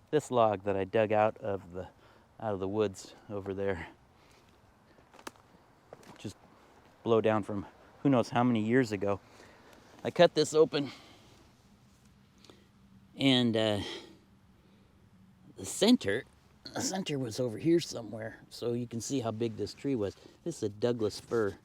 this log that I dug out of the woods over there. Just blow down from who knows how many years ago. I cut this open, and the center was over here somewhere, so you can see how big this tree was. This is a Douglas fir.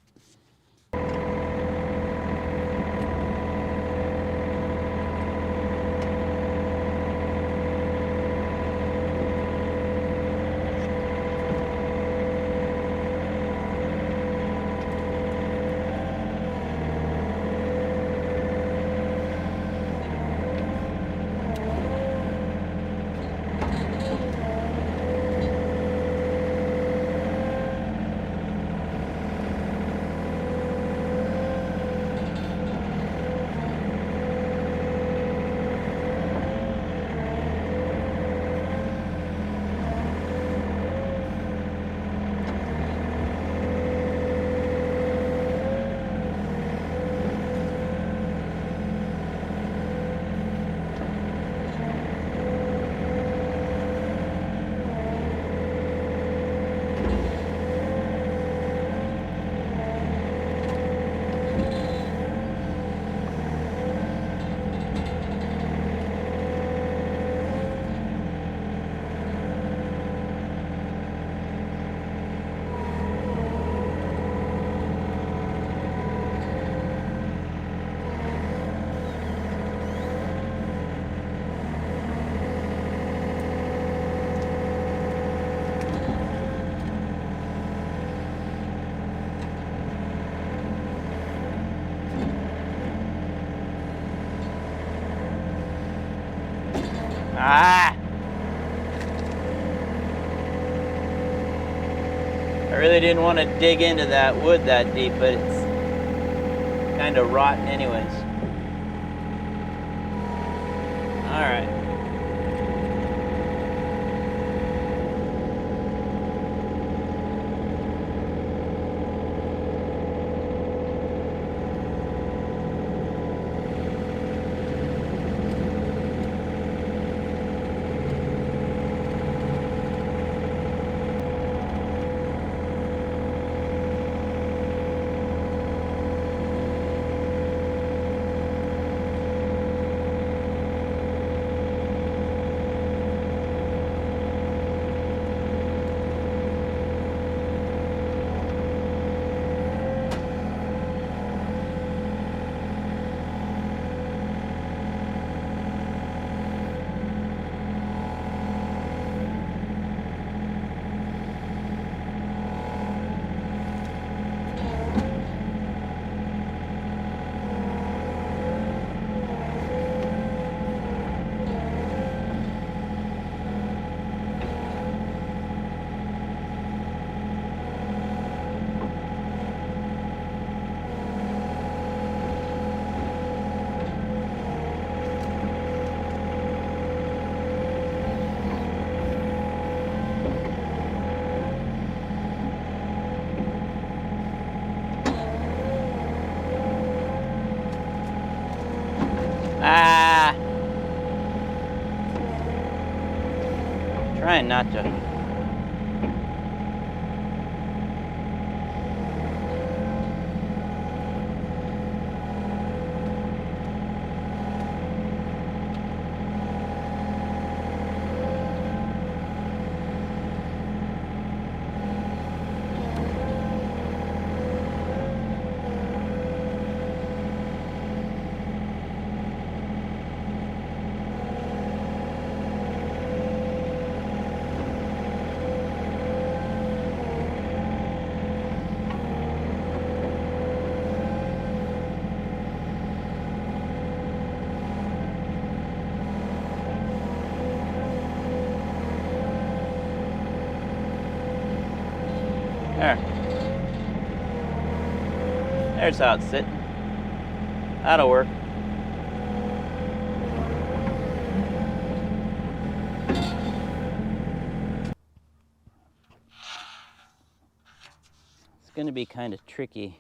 Ah! I really didn't want to dig into that wood that deep, but it's kind of rotten anyways. All right. Ah! Trying not to. There. There's how it's sitting. That'll work. It's going to be kind of tricky.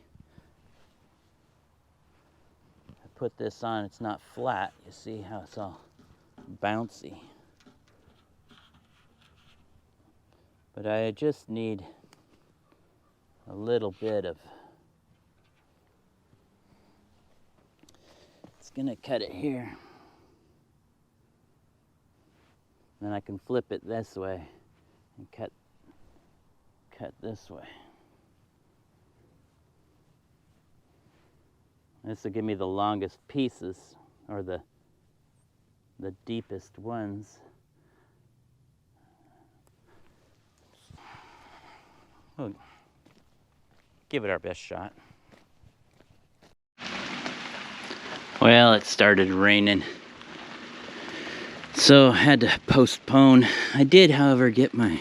I put this on, it's not flat. You see how it's all bouncy. But I just need a little bit of, it's gonna cut it here. Then I can flip it this way and cut this way. This will give me the longest pieces, or the deepest ones. We'll give it our best shot. Well, it started raining, so I had to postpone. I did, however, get my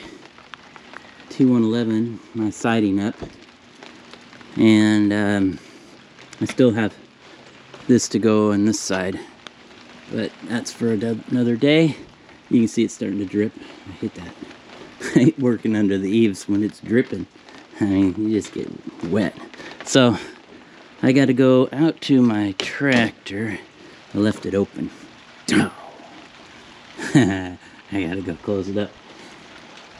T111, my siding up, and I still have this to go on this side, but that's for another day. You can see it's starting to drip. I hate that. I hate working under the eaves when it's dripping. I mean, you just get wet. So I got to go out to my tractor. I left it open. Oh. I got to go close it up.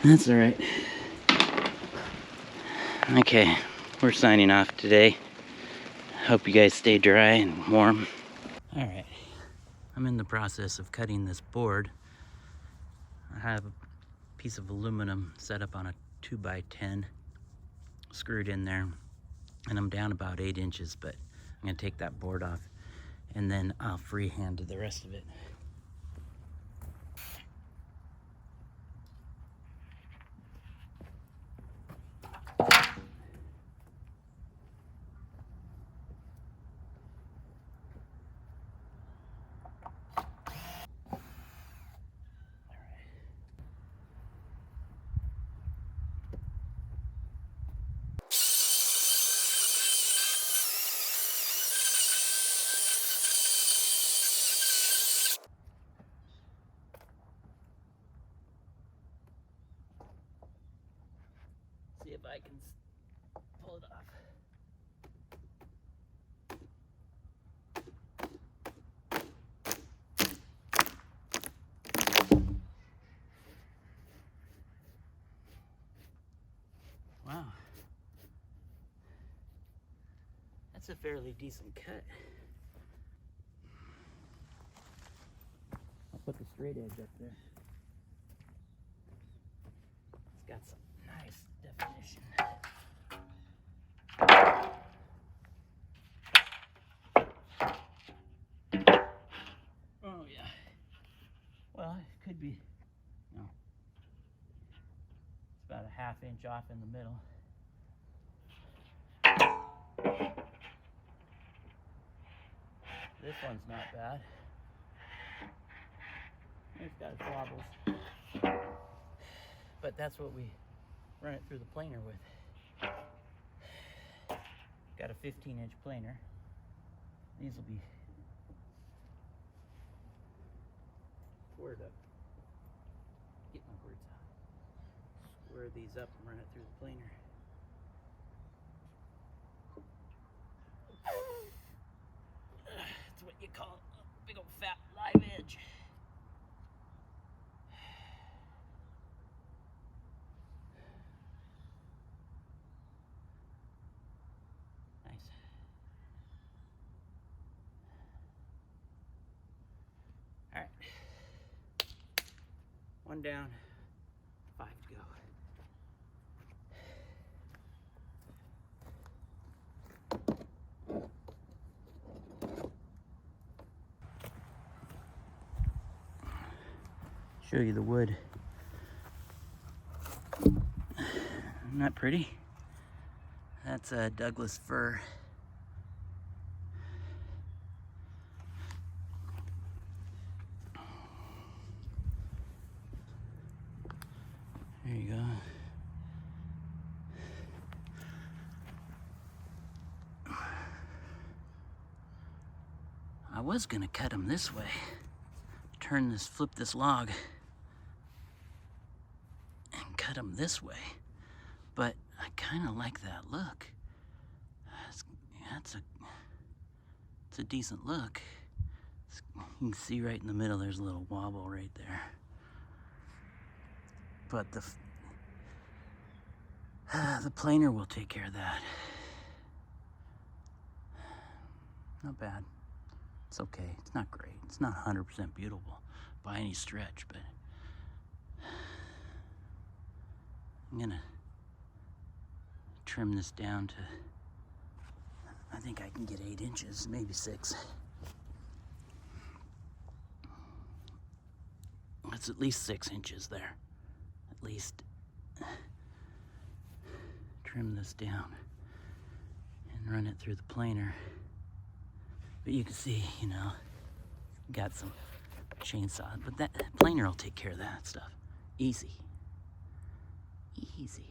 That's all right. Okay, we're signing off today. Hope you guys stay dry and warm. All right, I'm in the process of cutting this board. I have a piece of aluminum set up on a 2x10 screwed in there, and I'm down about 8 inches, but I'm gonna take that board off and then I'll freehand the rest of it. See if I can pull it off. Wow. That's a fairly decent cut. I'll put the straight edge up there. It's got some nice definition. Oh yeah. Well, it could be, no. It's about a 1/2 inch off in the middle. This one's not bad. It's got its wobbles. But that's what we run it through the planer with. Got a 15-inch planer. These will be squared up. Get my words out. Square these up and run it through the planer. That's what you call a big old fat live edge. Nice. All right. 1 down, 5 to go. Show you the wood. Isn't that pretty? That's a Douglas fir. There you go. I was gonna cut them this way. Flip this log and cut them this way. But I kind of like that look. It's a decent look. You can see right in the middle, there's a little wobble right there. But The planer will take care of that. Not bad. It's okay. It's not great. It's not 100% beautiful by any stretch, but I'm gonna trim this down to, I think I can get 8 inches, maybe 6. It's at least 6 inches there. At least. Trim this down and run it through the planer. But you can see, you know, got some chainsaw, but that planer will take care of that stuff. Easy. Easy.